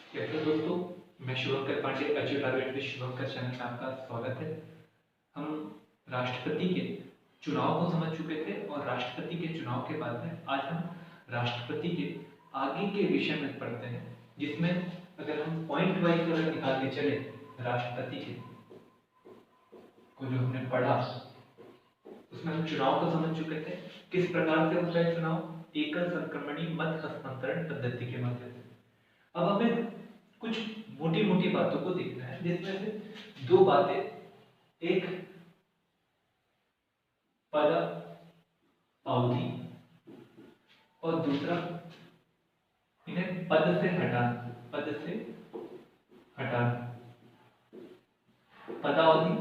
कैसे हो दोस्तों। मैं शुभंकर पांडे अचूटावेट विद शुभंकर चैनल में आपका स्वागत है। हम राष्ट्रपति के चुनाव को समझ चुके थे और राष्ट्रपति के चुनाव के बाद में आज हम राष्ट्रपति के आगे के विषय में पढ़ते हैं, जिसमें अगर हम पॉइंट वाइज अगर निकाल के चले राष्ट्रपति के को जो हमने पढ़ा उसमें हम चुनाव को समझ चुके थे। किस प्रकार से होता है चुनाव? एकल संक्रमणीय मत हस्तांतरण पद्धति के माध्यम से। अब हमें कुछ मोटी मोटी बातों को देखना है, जिसमें से दो बातें, एक पद अवधि और दूसरा इन्हें पद से हटाना। पद से हटाना, पदावधि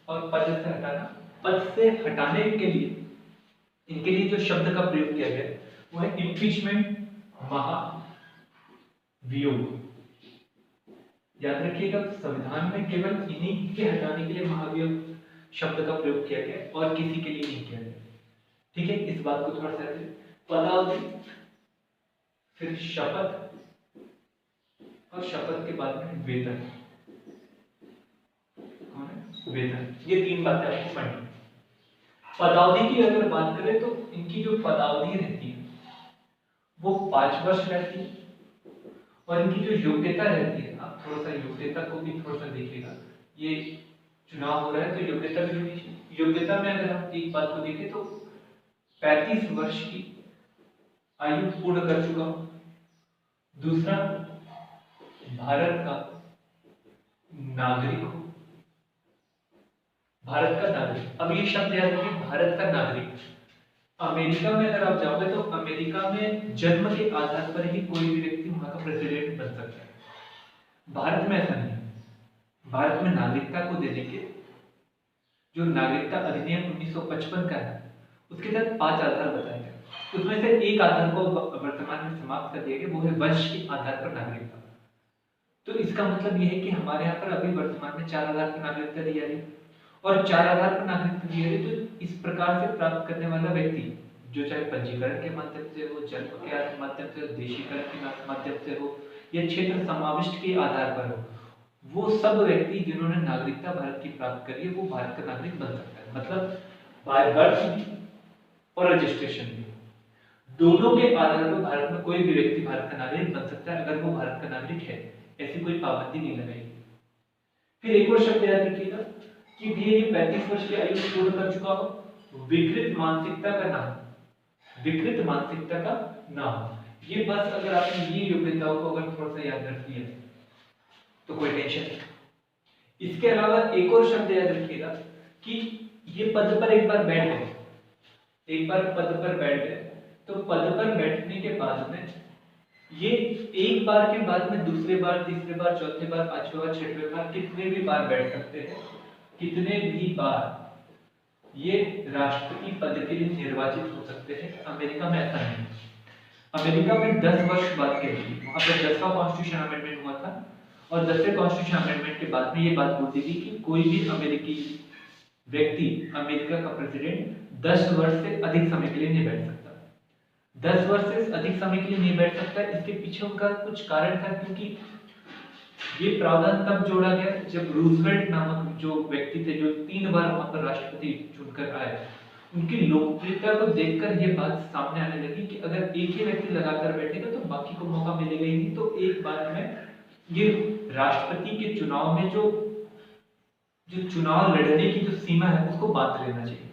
और पद से हटाना। पद से हटाने के लिए इनके लिए जो शब्द का प्रयोग किया गया वो है इम्पीचमेंट, महाभियोग। याद रखिएगा, संविधान में केवल इन्हीं के हटाने के लिए महाभियोग शब्द का प्रयोग किया गया और किसी के लिए नहीं किया गया। ठीक है, इस बात को थोड़ा सा पदावधि, फिर शपथ और शपथ के बाद में वेतन। वेतन, ये तीन बातें आपको पढ़नी। पदावधि की अगर बात करें तो इनकी जो पदावधि रहती है वो 5 वर्ष रहती है और इनकी जो योग्यता रहती है, आप थोड़ा सा योग्यता को भी थोड़ा सा देखिएगा। ये चुनाव हो रहा है तो योग्यता भी होनी चाहिए। योग्यता में अगर हम एक बात को देखें तो 35 वर्ष की आयु पूर्ण कर चुका हूं। दूसरा, भारत का नागरिक हो। भारत का नागरिक, अब ये शब्द याद रखिए, भारत का नागरिक। अमेरिका में अगर आप जाओगे तो अमेरिका में जन्म के आधार पर ही कोई भी व्यक्ति वहां का प्रेसिडेंट बन सकता है। भारत में ऐसा नहीं है। भारत में नागरिकता को देने के जो नागरिकता अधिनियम 1955 का है उसके तहत 5 आधार बताए गए। उसमें से एक आधार को वर्तमान में समाप्त कर दिया गया, वो है वंश के आधार पर नागरिकता। तो इसका मतलब यह है कि हमारे यहाँ पर अभी वर्तमान में 4 आधार पर नागरिकता दी जा रही है और 4 आधार पर नागरिकता दी जा रही है। तो इस प्रकार से प्राप्त करने वाला व्यक्ति, जो चाहे पंजीकरण के माध्यम से हो, जन्म के माध्यम से हो, देशीकरण के माध्यम से हो या क्षेत्र समाविष्ट के आधार पर हो, वो सब व्यक्ति जिन्होंने नागरिकता भारत की प्राप्त करी है वो भारत का नागरिक बन सकता है। मतलब बाय बर्थ भी और रजिस्ट्रेशन भी, दोनों के आधार पर भारत में कोई भी व्यक्ति भारत का नागरिक बन सकता है अगर वो भारत का नागरिक है। ऐसी कोई पाबंदी नहीं लगाई। फिर एक और शब्द याद रखिएगा कि भैया ये 35 वर्ष की आयु पूर्ण कर चुका हो, विकृत मानसिकता का ना हो। विकृत मानसिकता का ना हो, ये बस अगर आपने ये योग्यताओं को अगर थोड़ा सा याद रख लिया तो कोई टेंशन नहीं। इसके अलावा एक और शब्द याद रखिएगा कि ये पद पर एक बार बैठ गए, एक बार पद पर बैठ गए तो पद पर बैठने के बाद में ये एक बार के बाद में दूसरे बार, तीसरे बार, चौथे बार, पांचवें बार, छठवें बार, कितने भी बार बैठ सकते हैं। कितने भी बार ये राष्ट्रपति पद के लिए निर्वाचित हो सकते हैं। अमेरिका में ऐसा नहीं है। अमेरिका में 10 वर्ष बाद के लिए वहां पर 10वां कॉन्स्टिट्यूशन अमेंडमेंट हुआ था और 10वें कॉन्स्टिट्यूशन अमेंडमेंट के बाद में ये बात बोल दी थी कि कोई भी अमेरिकी व्यक्ति अमेरिका का प्रेसिडेंट 10 वर्ष से अधिक समय के लिए नहीं बैठ सकता। 10 वर्ष से अधिक समय के लिए नहीं बैठ सकता। इसके पीछे उनका कुछ कारण था, क्योंकि ये प्रावधान तब जोड़ा गया जब रूजवेल्ट नामक जो व्यक्ति थे, जो 3 बार वहां पर राष्ट्रपति चुनकर आए, उनकी लोकप्रियता को देखकर ये बात सामने आने लगी कि अगर एक ही व्यक्ति लगातार बैठेगा तो बाकी को मौका मिलेगा ही नहीं। तो एक बार में ये राष्ट्रपति के चुनाव में जो चुनाव लड़ने की जो सीमा है उसको बांध लेना चाहिए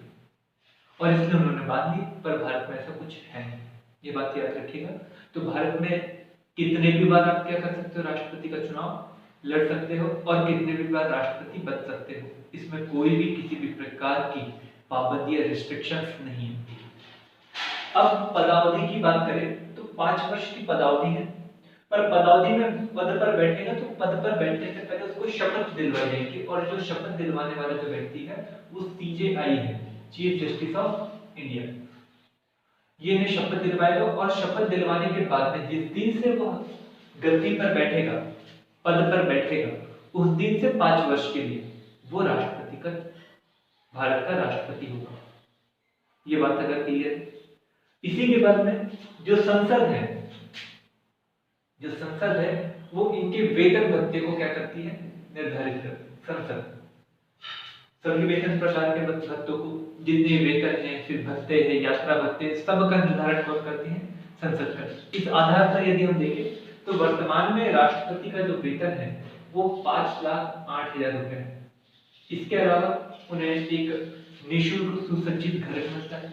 और इसलिए उन्होंने बांध ली। पर भारत में ऐसा कुछ है नहीं, ये बात याद रखिएगा। तो भारत में कितने भी बार आप क्या कर सकते हो, राष्ट्रपति का चुनाव लड़ सकते हो और कितने भी बार राष्ट्रपति बन सकते हो। इसमें कोई भी किसी भी प्रकार की पाबंदी या रिस्ट्रिक्शंस नहीं है। अब पदावधि की बात करें तो 5 वर्ष की पदावधि है, पर पदावधि में पद पर बैठेगा तो पद पर बैठने से पहले उसको शपथ दिलवाई जाएगी और जो शपथ दिलवाने वाला जो व्यक्ति है वो CJI है, चीफ जस्टिस ऑफ इंडिया। ये ने शपथ दिलवाएगा और शपथ दिलवाने के बाद में जिस दिन से वो गद्दी पर बैठेगा, पद पर बैठेगा, उस दिन से 5 वर्ष के लिए वो राष्ट्रपति का, भारत का राष्ट्रपति होगा। ये बात अगर क्लियर है। इसी के बाद में जो संसद है वो इनके वेतन भत्ते को क्या करती है, निर्धारित करती है संसद। सभी वेतन प्रकार के भत्तों को, जितने वेतन है, फिर भत्ते हैं, यात्रा भत्ते, सबका निर्धारण कौन करती है, संसद करती है। इस आधार पर यदि हम देखें तो वर्तमान में राष्ट्रपति का जो वेतन है वो 5,08,000 रुपए है। इसके अलावा उन्हें एक निःशुल्क सुसज्जित घर मिलता है,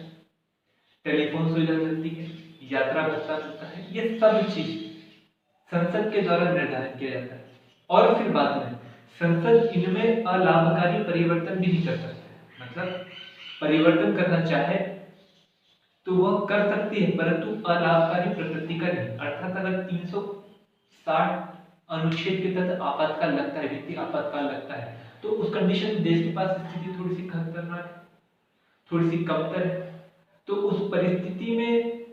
टेलीफोन सुविधा मिलती है, यात्रा भत्ता मिलता है। ये सब चीज संसद के द्वारा निर्धारित किया जाता है और फिर बाद में संसद इनमें अलाभकारी परिवर्तन भी नहीं कर सकती। मतलब परिवर्तन करना चाहे तो वह कर सकती है, परंतु अलाभकारी प्रकृति का नहीं। अर्थात अगर 360 अनुच्छेद के तहत आपातकाल लगता है, व्यक्ति आपातकाल लगता है, तो उस कंडीशन में देश के पास स्थिति थोड़ी सी खतरनाक है, थोड़ी सी कमतर है, तो उस परिस्थिति में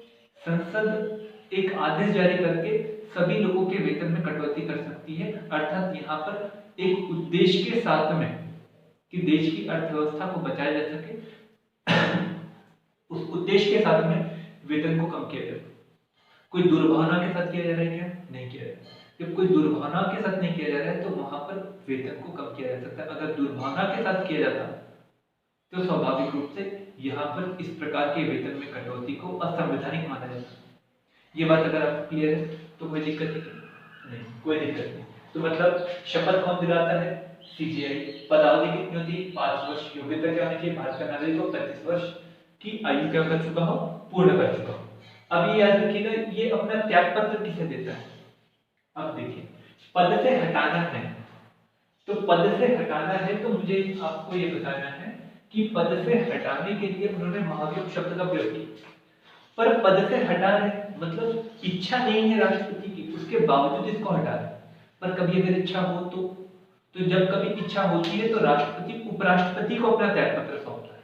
संसद एक आदेश जारी करके सभी लोगों के वेतन में कटौती कर सकती है। अर्थात यहाँ पर एक उद्देश्य के साथ में कि देश की अर्थव्यवस्था को बचाया जा सके, उस उद्देश्य के साथ में वेतन को कम किया जाए। कोई दुर्भावना के साथ किया जा रहा है क्या? नहीं किया जा रहा है। जब कोई दुर्भावना के साथ नहीं किया जा रहा है तो वहां पर वेतन को कम किया जा सकता है। अगर दुर्भावना के साथ किया जाता तो स्वाभाविक रूप से यहाँ पर इस प्रकार के वेतन में कटौती को असंवैधानिक माना जाता है। ये बात अगर आपको क्लियर है तो कोई दिक्कत नहीं, कोई दिक्कत नहीं। तो मतलब शपथ कौन दिलाता है? सीजीआई। पदावधि कितनी होती है? 5 वर्ष। योग्यता क्या होनी चाहिए? भारत का नागरिक हो, 35 वर्ष की आयु क्या कर चुका हो, पूर्ण कर चुका हो। अब ये याद रखिएगा, ये अपना त्याग पत्र किसे देता है? अब देखिए, पद से हटाना है तो पद से हटाना है तो मुझे आपको ये बताना है कि पद से हटाने के लिए उन्होंने महाभियोग शब्द का प्रयोग किया। पर पद से हटा रहे मतलब इच्छा नहीं है राष्ट्रपति की, उसके बावजूद इसको हटा रहे। पर कभी अगर इच्छा हो तो जब कभी इच्छा होती है तो राष्ट्रपति उपराष्ट्रपति को अपना त्याग पत्र सौंपता है,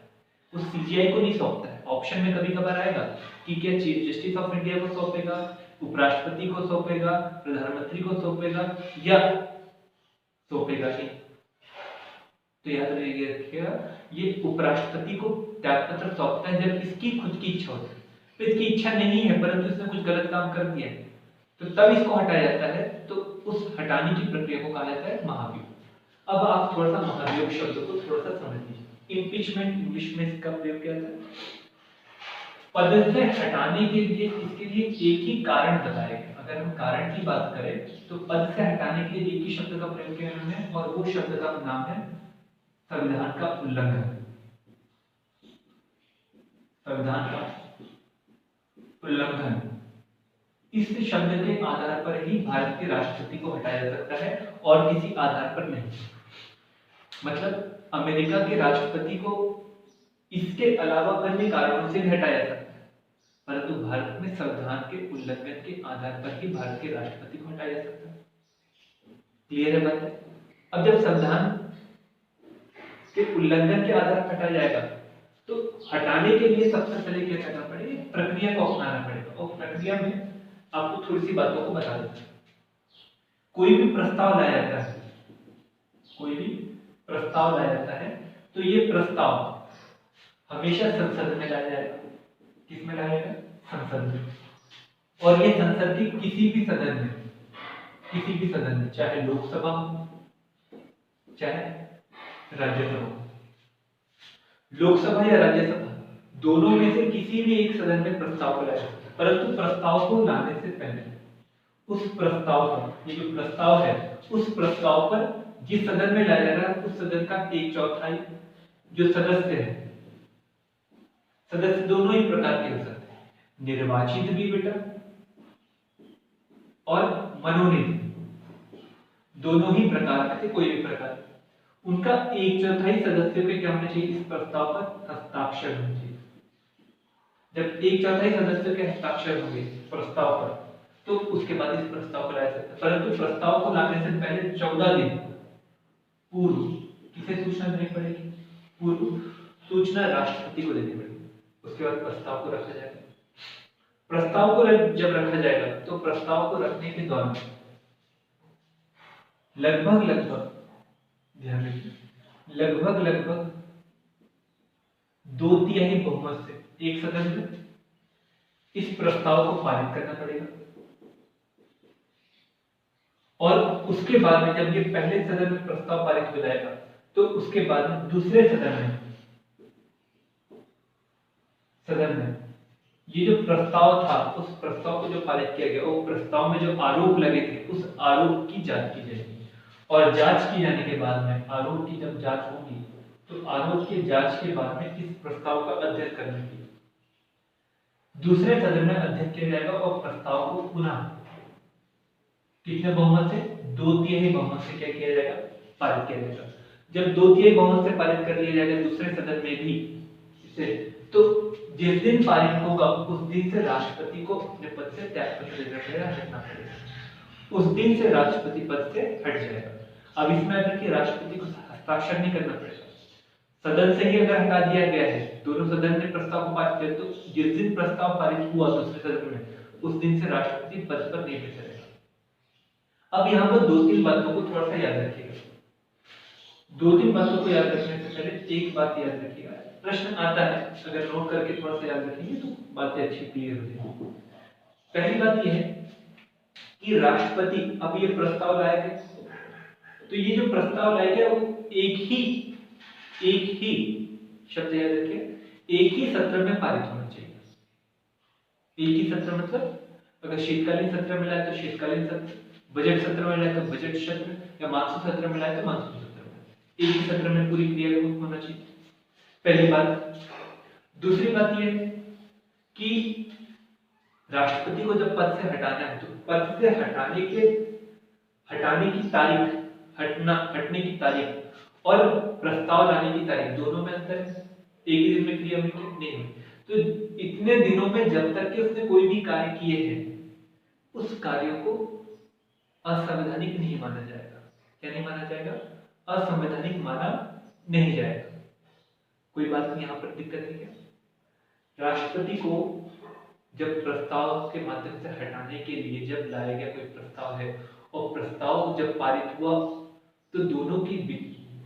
वो सीजीआई को नहीं सौंपता है। ऑप्शन में कभी कभार आएगा कि क्या चीफ जस्टिस ऑफ इंडिया को सौंपेगा, उपराष्ट्रपति को सौंपेगा, प्रधानमंत्री को सौंपेगा या सौंपेगा नहीं। तो याद रखिएगा, ये उपराष्ट्रपति को त्याग पत्र सौंपता है जब इसकी खुद की इच्छा होती है। तो इसकी इच्छा नहीं है परंतु इसने कुछ गलत काम कर दिया है तो तब इसको हटाया जाता है। तो उस हटाने की प्रक्रिया को कहा जाता है महाभियोग। अब आप थोड़ा सा महाभियोग शब्द को थोड़ा सा समझ लीजिए। इम्पीचमेंट इंग्लिश में इसका प्रयोग किया जाता है। पद से हटाने के लिए इसके लिए एक ही कारण बताया गया। अगर हम कारण की बात करें तो पद से हटाने के लिए एक ही शब्द का प्रयोग किया उन्होंने और वो शब्द का नाम है संविधान का उल्लंघन। संविधान का उल्लंघन। इस शब्द के आधार पर ही भारत के राष्ट्रपति को हटाया जा सकता है और किसी आधार पर नहीं। मतलब अमेरिका के राष्ट्रपति को इसके अलावा अन्य कारणों से भी हटाया जा सकता है, परंतु भारत में संविधान के उल्लंघन के आधार पर ही भारत के राष्ट्रपति को हटाया जा सकता है। क्लियर है बात? अब जब संविधान के उल्लंघन के आधार पर हटाया जाएगा तो हटाने के लिए सबसे पहले क्या करना पड़ेगा? प्रक्रिया को अपनाना पड़ेगा। और प्रक्रिया में आपको थोड़ी सी बातों को बता देता हूं। कोई भी प्रस्ताव लाया जाता है, कोई भी प्रस्ताव लाया जाता है तो ये प्रस्ताव हमेशा संसद में लाया जाएगा। किस में लाया जाएगा? संसद में। और ये संसद की किसी भी सदन में, किसी भी सदन में, चाहे लोकसभा हो चाहे राज्यसभा, लोकसभा या राज्यसभा दोनों में से किसी भी एक सदन में प्रस्ताव को लाया जाता है। परंतु प्रस्ताव को लाने से पहले उस प्रस्ताव पर, ये जो प्रस्ताव है उस प्रस्ताव पर जिस सदन में लाया जा रहा है उस सदन का 1/4 जो सदस्य है, सदस्य दोनों ही प्रकार के हो सकते हैं, निर्वाचित भी बेटा और मनोनीत, दोनों ही प्रकार के, कोई भी प्रकार, उनका 1/4 सदस्यों के क्या होना चाहिए? इस प्रस्ताव पर हस्ताक्षर होना चाहिए। जब 1/4 सदस्यों के हस्ताक्षर होंगे प्रस्ताव पर तो उसके बाद इस प्रस्ताव को लाया सकता है। परंतु प्रस्ताव को लाने से पहले 14 दिन पूर्व किसे सूचना देनी पड़ेगी? पूर्व सूचना राष्ट्रपति को देनी पड़ेगी। उसके बाद प्रस्ताव को रखा जाएगा। प्रस्ताव को जब रखा जाएगा तो प्रस्ताव को रखने के दौरान लगभग ध्यान रखिए, लगभग 2/3 बहुमत से एक सदन में इस प्रस्ताव को पारित करना पड़ेगा और उसके बाद में जब ये पहले सदन में प्रस्ताव पारित हो जाएगा तो उसके बाद में दूसरे सदन में ये जो प्रस्ताव था उस प्रस्ताव को जो पारित किया गया वो प्रस्ताव में जो आरोप लगे थे उस आरोप की जांच की जाएगी और जांच की जाने के बाद में आरोप की जब जांच होगी तो आरोप की जांच के बाद में इस प्रस्ताव का अध्ययन करने की दूसरे सदन में अध्ययन किया जाएगा और प्रस्ताव को पुनः कितने बहुमत से 2/3 बहुमत से क्या किया जाएगा पारित किया जाएगा। जब 2/3 बहुमत से पारित कर लिया जाएगा दूसरे सदन में भी इसे तो जिस दिन पारित होगा उस दिन से राष्ट्रपति को अपने पद से त्यागपत्र देना पड़ेगा, हटना पड़ेगा। उस दिन से राष्ट्रपति पद से हट जाएगा। अब इसमें अगर कि राष्ट्रपति को हस्ताक्षर नहीं करना पड़ेगा, सदन से ही अगर हटा दिया गया है, दोनों सदन ने प्रस्ताव को पारित किया तो जिस दिन प्रस्ताव पारित हुआ दूसरे सदन में उस दिन से राष्ट्रपति पद पर नहीं बैठेगा। अब यहाँ पर 2-3 बातों को थोड़ा सा याद रखिएगा। 2-3 बातों को याद रखने से पहले एक बात याद रखिएगा, प्रश्न आता है, अगर नोट करके थोड़ा सा याद रखेंगे तो बातें अच्छी क्लियर हो जाएंगी। पहली बात यह है कि राष्ट्रपति अब ये प्रस्ताव लाए थे तो ये जो प्रस्ताव लाया गया वो एक ही शब्द याद रखिए, एक ही सत्र में पारित होना चाहिए। एक ही सत्र मतलब अगर शीतकालीन सत्र में लाए तो शीतकालीन सत्र, बजट सत्र में लाए तो बजट सत्र या मानसून सत्र में लाए तो मानसून सत्र में, एक ही सत्र में पूरी क्रिया होना चाहिए। पहली बात। दूसरी बात यह है कि राष्ट्रपति को जब पद से हटाना है तो पद से हटाने की तारीख, हटने की तारीख और प्रस्ताव लाने की तारीख दोनों में अंतर है। एक ही दिन में क्रिया नहीं हुई तो इतने दिनों में जब तक कि उसने कोई भी कार्य किए हैं उस कार्य को असंवैधानिक नहीं माना जाएगा। क्या नहीं माना जाएगा? असंवैधानिक माना नहीं जाएगा। कोई बात यहाँ पर दिक्कत है क्या? राष्ट्रपति को जब प्रस्ताव के माध्यम से हटाने के लिए जब लाया गया कोई प्रस्ताव है और प्रस्ताव जब पारित हुआ तो दोनों की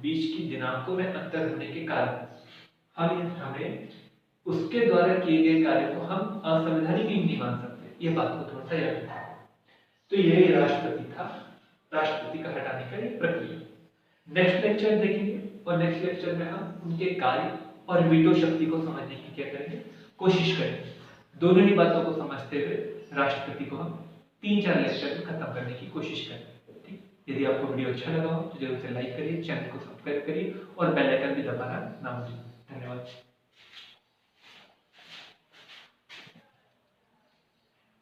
बीच की दिनांकों में अंतर होने के कारण हमें उसके द्वारा किए गए कार्य को हम असंवैधानिक नहीं मान सकते। ये बात को थोड़ा सा याद रखना। तो यही राष्ट्रपति था, राष्ट्रपति का हटाने का एक प्रक्रिया। नेक्स्ट लेक्चर देखेंगे और नेक्स्ट लेक्चर में हम उनके कार्य और वीटो शक्ति को समझने की क्या करेंगे, कोशिश करेंगे। दोनों ही बातों को समझते हुए राष्ट्रपति को हम 3-4 लेक्चर में खत्म करने की कोशिश करेंगे। ठीक, यदि आपको वीडियो अच्छा लगा हो तो जरूर से लाइक करिए, चैनल को सब्सक्राइब करिए और बेल आइकन भी दबाना ना भूलिए। धन्यवाद।